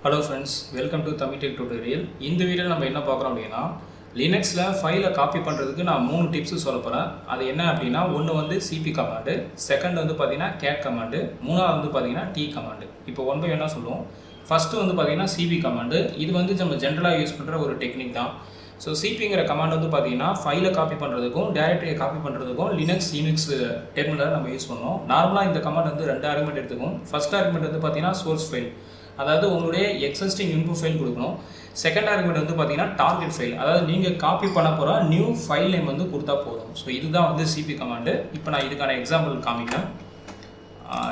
Hello friends, welcome to Tamil Tech Tutorial. இந்த வீடியோல நம்ம என்ன பார்க்கறோம் அப்படினா லினக்ஸ்ல ஃபைலை காப்பி பண்றதுக்கு நான் மூணு டிப்ஸ் சொல்ல போறேன். அது என்ன அப்படினா ஒன்னு வந்து cp கமாண்ட், செகண்ட் வந்து பாத்தீங்கன்னா cat கமாண்ட், மூணாவது வந்து பாத்தீங்கன்னா t கமாண்ட். இப்போ ஒன் பை ஒன்னா சொல்லுவோம். ஃபர்ஸ்ட் வந்து பாத்தீங்கன்னா cp கமாண்ட். இது வந்து நம்ம ஜெனரலா யூஸ் பண்ற ஒரு டெக்னிக் தான். ஸோ cpங்கிற கமாண்ட் வந்து பார்த்தீங்கன்னா ஃபைலை காப்பி பண்ணுறதுக்கும் டைரக்டரியை காப்பி பண்ணுறதுக்கும் லினக்ஸ் யூனிக்ஸ் டெர்மினலை நம்ம யூஸ் பண்ணுவோம். நார்மலாக இந்த கமாண்ட் வந்து ரெண்டு ஆர்குமெண்ட் எடுத்துக்கும். ஃபர்ஸ்ட் ஆர்குமெண்ட் வந்து பார்த்தீங்கன்னா சோர்ஸ் ஃபைல், அதாவது உங்களுடைய எக்ஸிஸ்டிங் இன்புட் ஃபைல் கொடுக்கணும். செகண்ட் ஆர்குமெண்ட் வந்து பார்த்தீங்கன்னா டார்கெட் ஃபைல், அதாவது நீங்கள் காப்பி பண்ண போகிற நியூ ஃபைல் நேம் வந்து கொடுத்தா போதும். ஸோ இதுதான் வந்து சிபி கமாண்டு. இப்போ நான் இதுக்கான எக்ஸாம்பிள் காமிக்கிறேன்.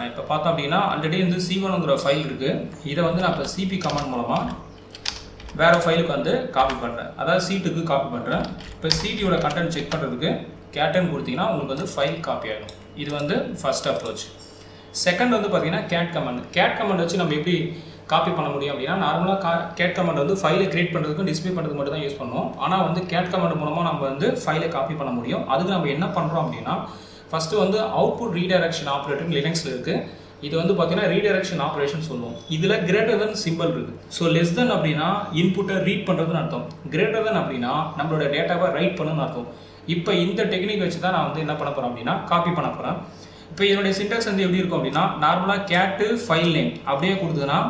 இப்போ பார்த்தோம் அப்படின்னா ஆல்ரெடி வந்து C1ங்கிற ஃபைல் இருக்குது. இதை வந்து நான் இப்போ சிபி கமாண்ட் மூலமாக வேறு ஃபைலுக்கு வந்து காப்பி பண்ணுறேன், அதாவது சீட்டுக்கு காப்பி பண்ணுறேன். இப்போ சிடியோட கண்டென்ட் செக் பண்ணுறதுக்கு கேட்டன் கொடுத்தீங்கன்னா உங்களுக்கு வந்து ஃபைல் காப்பி ஆகிடும். இது வந்து ஃபர்ஸ்ட் அப்ரோச். செகண்ட் வந்து பார்த்தீங்கன்னா கேட் கமாண்ட். கேட் கமாண்ட் வச்சு நம்ம எப்படி காப்பி பண்ண முடியும் அப்படின்னா, நார்மலாக கேட் கமாண்ட் வந்து ஃபைலை கிரியேட் பண்ணுறதுக்கும் டிஸ்பிளே பண்ணுறதுக்கு மட்டும் தான் யூஸ் பண்ணுவோம். ஆனால் வந்து கேட் கமாண்ட் மூலமாக நம்ம வந்து ஃபைலை காப்பி பண்ண முடியும். அதுக்கு நம்ம என்ன பண்ணுறோம் அப்படின்னா, ஃபஸ்ட்டு வந்து அவுட்புட் ரீடைரக்ஷன் ஆப்ரேட்டர் லினக்ஸில் இருக்குது. இது வந்து பார்த்தீங்கன்னா ரீடைரக்ஷன் ஆப்ரேஷன் சொல்லுவோம். இதில் கிரேட்டர் தென் சிம்பிள் இருக்குது. ஸோ லெஸ் தென் அப்படின்னா இன்புட்டை ரீட் பண்ணுறதுன்னு அர்த்தம், கிரேட்டர் தென் அப்படின்னா நம்மளோட டேட்டாவை ரைட் பண்ணுன்னு அர்த்தம். இப்போ இந்த டெக்னிக் வச்சு தான் நான் வந்து என்ன பண்ண போகிறேன் அப்படின்னா காப்பி பண்ண போகிறேன். இப்போ இதனுடைய சின்டாக்ஸ் வந்து எப்படி இருக்கும் அப்படின்னா, நார்மலாக கேட்டு ஃபைல் நேம் அப்படியே கொடுத்ததுன்னா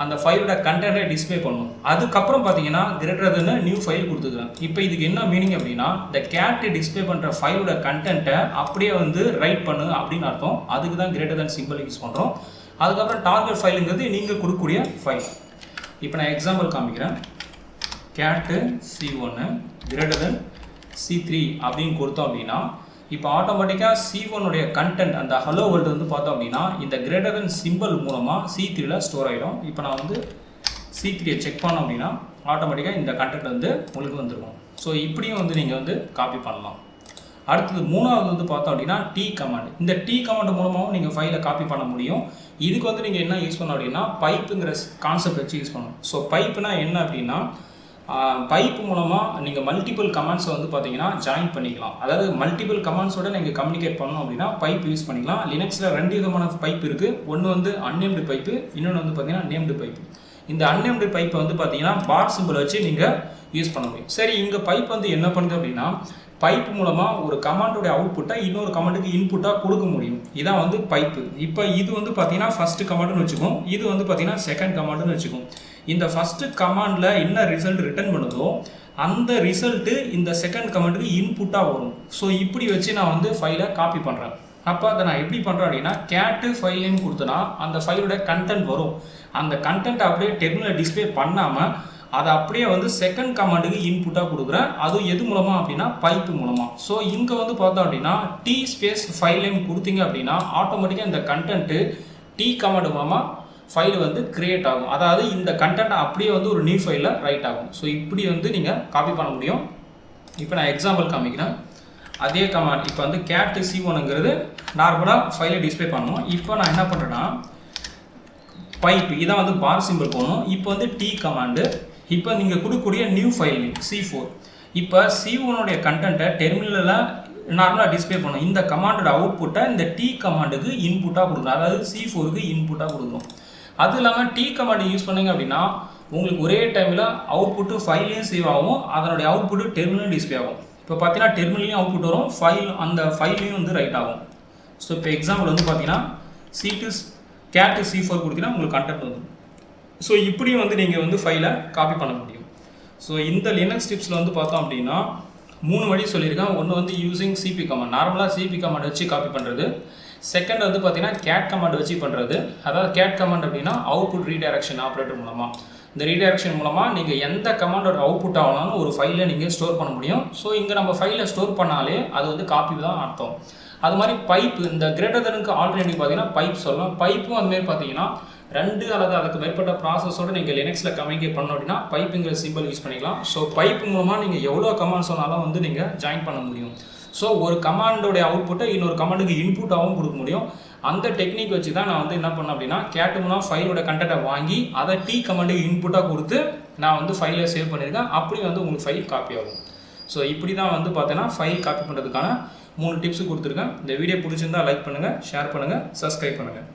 அந்த ஃபைலோட கண்டென்ட்டை டிஸ்பிளே பண்ணணும். அதுக்கப்புறம் பார்த்தீங்கன்னா கிரேட்டர் தென் நியூ ஃபைல் கொடுத்துக்கிறேன். இப்போ இதுக்கு என்ன மீனிங் அப்படின்னா, இந்த கேட்டு டிஸ்பிளே பண்ணுற ஃபைலோட கண்டென்ட்டை அப்படியே வந்து ரைட் பண்ணு அப்படின்னு அர்த்தம். அதுக்கு தான் கிரேட்டர் தென் சிம்பிள் யூஸ் பண்ணுறோம். அதுக்கப்புறம் டார்கெட் ஃபைலுங்கிறது நீங்கள் கொடுக்கக்கூடிய ஃபைல். இப்போ நான் எக்ஸாம்பிள் காமிக்கிறேன். கேட்டு C1 கிரேட்டர் தென் C3 அப்படின்னு கொடுத்தோம் அப்படின்னா, இப்போ ஆட்டோமேட்டிக்காக C1உடைய கண்டென்ட் அந்த ஹலோ வேர்ல்டு வந்து பார்த்தோம் அப்படின்னா இந்த கிரேட்டர் தென் சிம்பிள் மூலமாக C3ல ஸ்டோர் ஆகிடும். இப்போ நான் வந்து C3யை செக் பண்ணோம் அப்படின்னா ஆட்டோமேட்டிக்காக இந்த கண்டென்ட் வந்து உங்களுக்கு வந்துருக்கும். ஸோ இப்படியும் வந்து நீங்கள் வந்து காப்பி பண்ணலாம். அடுத்தது மூணாவது வந்து பார்த்தோம் அப்படின்னா டி கமாண்ட். இந்த டி கமாண்ட் மூலமாகவும் நீங்கள் ஃபைலை காப்பி பண்ண முடியும். இதுக்கு வந்து நீங்கள் என்ன யூஸ் பண்ணணும் அப்படின்னா பைப்புங்கிற கான்செப்ட் வச்சு யூஸ் பண்ணணும். ஸோ பைப்புனா என்ன அப்படின்னா, பைப் மூலமாக நீங்கள் மல்டிபிள் கமாண்ட்ஸை வந்து பார்த்தீங்கன்னா ஜாயின் பண்ணிக்கலாம். அதாவது மல்டிபிள் கமாண்ட்ஸோட நீங்கள் கம்யூனிகேட் பண்ணணும் அப்படின்னா பைப் யூஸ் பண்ணிக்கலாம். லினக்ஸில் ரெண்டு விதமான பைப் இருக்குது. ஒன்று வந்து அன்னேம்டு பைப்பு, இன்னொன்று வந்து பார்த்தீங்கன்னா நேம்டு பைப்பு. இந்த அன்னேம்டு பைப்பை வந்து பார்த்தீங்கன்னா பார் சிம்பிள் வச்சு நீங்கள் யூஸ் பண்ண முடியும். சரி, இங்கே பைப் வந்து என்ன பண்ணுது அப்படின்னா, பைப் மூலமாக ஒரு கமாண்டோடைய அவுட்புட்டை இன்னொரு கமாண்டுக்கு இன்புட்டாக கொடுக்க முடியும். இதான் வந்து பைப்பு. இப்போ இது வந்து பார்த்தீங்கன்னா ஃபஸ்ட்டு கமாண்டுன்னு வச்சுக்கோம், இது வந்து பார்த்தீங்கன்னா செகண்ட் கமாண்டுன்னு வச்சுக்கோம். இந்த ஃபஸ்ட்டு கமாண்டில் என்ன ரிசல்ட் ரிட்டர்ன் பண்ணுதோ அந்த ரிசல்ட்டு இந்த செகண்ட் கமாண்டுக்கு இன்புட்டாக வரும். ஸோ இப்படி வச்சு நான் வந்து ஃபைலை காப்பி பண்ணுறேன். அப்போ அதை நான் எப்படி பண்ணுறேன் அப்படின்னா, கேட்டு ஃபைல் நேம் கொடுத்தனா அந்த ஃபைலோட கண்டென்ட் வரும். அந்த கண்டென்ட்டை அப்படியே டெர்மினல் டிஸ்பிளே பண்ணாமல் அதை அப்படியே வந்து செகண்ட் கமாண்டுக்கு இன்புட்டாக கொடுக்குறேன். அதுவும் எது மூலமாக அப்படின்னா பைப்பு மூலமாக. ஸோ இங்கே வந்து பார்த்தோம் அப்படின்னா டி ஸ்பேஸ் ஃபைல் நேம் கொடுத்தீங்க அப்படின்னா ஆட்டோமேட்டிக்காக இந்த கண்டென்ட்டு டி கமாண்ட் மூலமாக ஃபைல் வந்து கிரியேட் ஆகும். அதாவது இந்த கண்டென்ட் அப்படியே வந்து ஒரு நியூ ஃபைலில் ரைட் ஆகும். ஸோ இப்படி வந்து நீங்கள் காப்பி பண்ண முடியும். இப்போ நான் எக்ஸாம்பிள் காமிக்கிறேன். அதே கமாண்ட் இப்போ வந்து கேட்டு C1ங்கிறது நார்மலாக ஃபைலை டிஸ்பிளே பண்ணணும். இப்போ நான் என்ன பண்ணுறேன்னா பைப் இதான் வந்து பார் சிம்பிள் போகணும். இப்போ வந்து டி கமாண்டு, இப்போ நீங்கள் கொடுக்கக்கூடிய நியூ ஃபைல் நேம் C4. இப்போ C1உடைய கண்டென்ட்டை டெர்மினலில் நார்மலாக டிஸ்பிளே பண்ணணும். இந்த கமாண்டோட அவுட்புட்டை இந்த டி கமாண்டுக்கு இன்புட்டாக கொடுக்கணும், அதாவது C4க்கு இன்புட்டாக கொடுக்கணும். அது இல்லாமல் டி கமாண்ட் யூஸ் பண்ணிங்க அப்படின்னா உங்களுக்கு ஒரே டைமில் அவுட்புட்டு ஃபைலையும் சேவ் ஆகும், அதனுடைய அவுட்புட்டு டெர்மினல் டிஸ்பிளே ஆகும். இப்போ பார்த்தீங்கன்னா டெர்மினலையும் அவுட்புட் வரும், ஃபைல் அந்த ஃபைலையும் வந்து ரைட் ஆகும். ஸோ இப்போ எக்ஸாம்பிள் வந்து பார்த்தீங்கன்னா கேட்டு C4 கொடுத்தீங்கன்னா உங்களுக்கு கண்டென்ட் வந்துடும். ஸோ இப்படியும் வந்து நீங்கள் வந்து ஃபைலை காப்பி பண்ண முடியும். ஸோ இந்த லினக்ஸ் டிப்ஸில் வந்து பார்த்தோம் அப்படின்னா மூணு வழி சொல்லியிருக்கேன். ஒன்று வந்து யூஸிங் சிபி கமாண்ட், நார்மலாக சிபி கமாண்ட் வச்சு காப்பி பண்ணுறது. செகண்ட் வந்து பார்த்தீங்கன்னா கேட் கமாண்ட் வச்சு பண்ணுறது. அதாவது கேட் கமாண்ட் அப்படின்னா அவுட்புட் ரீடைரக்ஷன் ஆப்ரேட்டர் மூலமாக. இந்த ரீடைரக்ஷன் மூலமாக நீங்கள் எந்த கமாண்டோட அவுட்புட் ஆகலாம்னு ஒரு ஃபைலை நீங்கள் ஸ்டோர் பண்ண முடியும். ஸோ இங்கே நம்ம ஃபைலை ஸ்டோர் பண்ணாலே அது வந்து காப்பி தான் அர்த்தம். அது மாதிரி பைப்பு, இந்த கிரேட்டர் தெனுக்கு ஆல்டர்னேட்டிவ் பார்த்தீங்கன்னா பைப் சொல்லலாம். பைப்பும் அதுமாரி பார்த்தீங்கன்னா ரெண்டு அல்லது அதுக்கு மேற்பட்ட ப்ராசஸோடு நீங்கள் லினக்ஸில் கம்யூனிகேட் பண்ணணும் அப்படின்னா பைப்புங்கிற சிம்பிள் யூஸ் பண்ணிக்கலாம். ஸோ பைப் மூலமாக நீங்கள் எவ்வளோ கமாண்ட் சொன்னாலும் வந்து நீங்கள் ஜாயின் பண்ண முடியும். ஸோ ஒரு கமாண்டோடைய அவுட்புட்டை இன்னொரு கமாண்டுக்கு இன்புட்டாகவும் கொடுக்க முடியும். அந்த டெக்னிக் வச்சு தான் நான் வந்து என்ன பண்ணேன் அப்படின்னா கேட்டு மூலம் ஃபைலோட கண்டென்ட்டை வாங்கி அதை டி கமாண்டுக்கு இன்புட்டாக கொடுத்து நான் வந்து ஃபைலை சேவ் பண்ணியிருக்கேன். அப்படி வந்து உங்களுக்கு ஃபைல் காப்பி ஆகும். ஸோ இப்படி தான் வந்து பார்த்தீங்கன்னா ஃபைல் காப்பி பண்ணுறதுக்கான 3 டிப்ஸ் கொடுத்துருக்கேன். இந்த வீடியோ பிடிச்சிருந்தா லைக் பண்ணுங்கள், ஷேர் பண்ணுங்கள், சப்ஸ்கிரைப் பண்ணுங்கள்.